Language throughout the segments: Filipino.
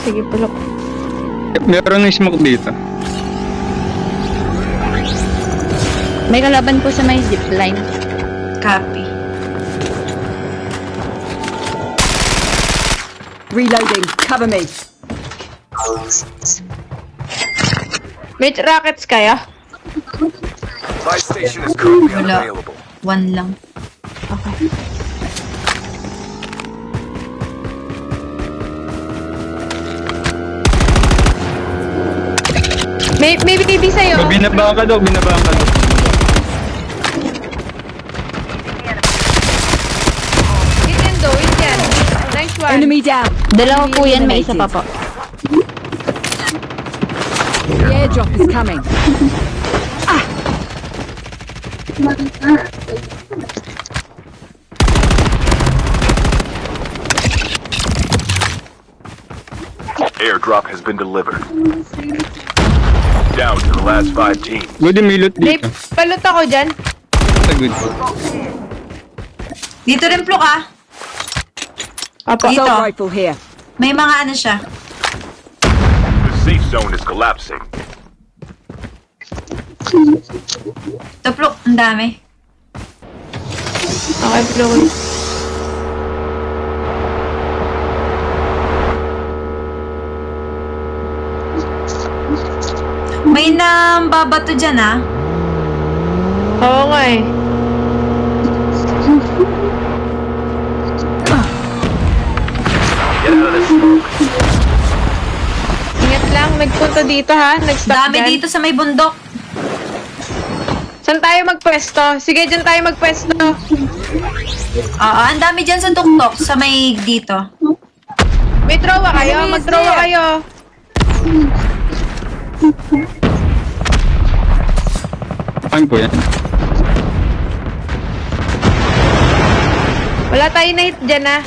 Sige, pulok. Meron ng smoke dito. May kalaban po sa may zipline. Copy. Reloading. Cover me. May rockets kaya? My station is currently Wala. unavailable. One lang. Okay. May BB sa'yo. Binabaan ka daw, binabaan ka daw. It can do, it can. Nice one. Enemy down. Dalawa po yan, may isa pa po. The airdrop is coming. Airdrop has been delivered. Down to the last 5 teams. Good, may loot May dito. palot ako dyan. Good. Dito rin pluk ah. Apo. Dito. Assault rifle here. May mga ano siya. The safe zone is collapsing. Ito pluk, ang dami. Okay, plok. May nambabato dyan ah. Oo nga eh. Get out of this smoke. Ingat lang, nagpunta dito ha. Nag-stop Dami dyan. dito sa may bundok. Saan tayo magpwesto? Sige, dyan tayo magpwesto. Oo, ang dami dyan sa tuktok. Sa may dito. May trowa kayo, Enemies mag-trowa there. kayo. Ano po yan? Wala tayo na hit dyan ha.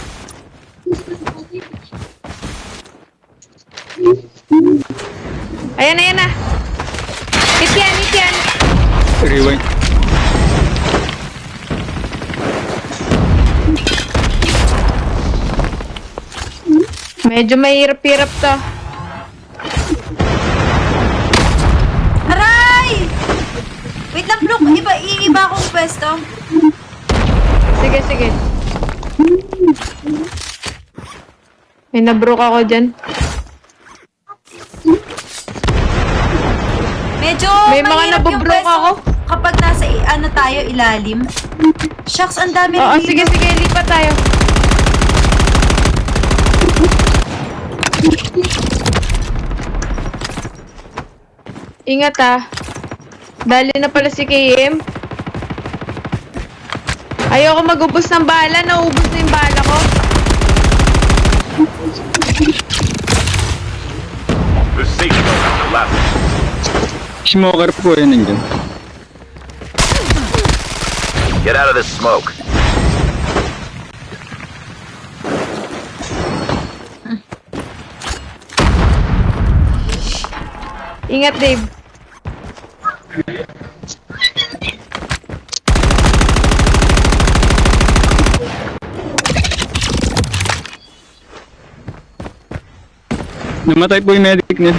Ayan na, ayan na. Hit yan, hit yan. Rewind. Medyo mahirap-hirap to. Aray! Wait lang, pluk. Iiba akong pwesto. Sige, sige. May nabroke ako dyan. Medyo May mga mahirap yung nabublock pwesto ako. kapag nasa ano tayo, ilalim. Shucks, ang dami Oo, dito. sige, sige. Lipat tayo. Ingat ah. Dali na pala si KM. Ayoko magubos ng bala. Naubos na yung bala ko. The safe zone is collapsing. Smoker po yan nandiyan. Get out of this smoke. Ingat, Dave. Namatay po yung medic niya. 2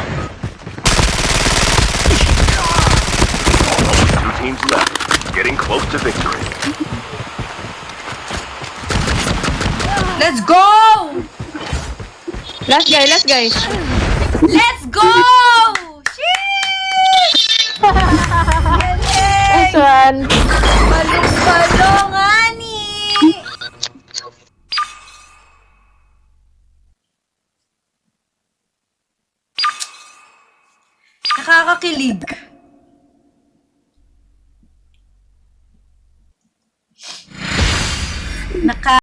teams left. Getting close to victory. Let's go! Last guy, last guy. Let's go! Sheesh! Last one. Balong-balong, ani! Nakakakilig.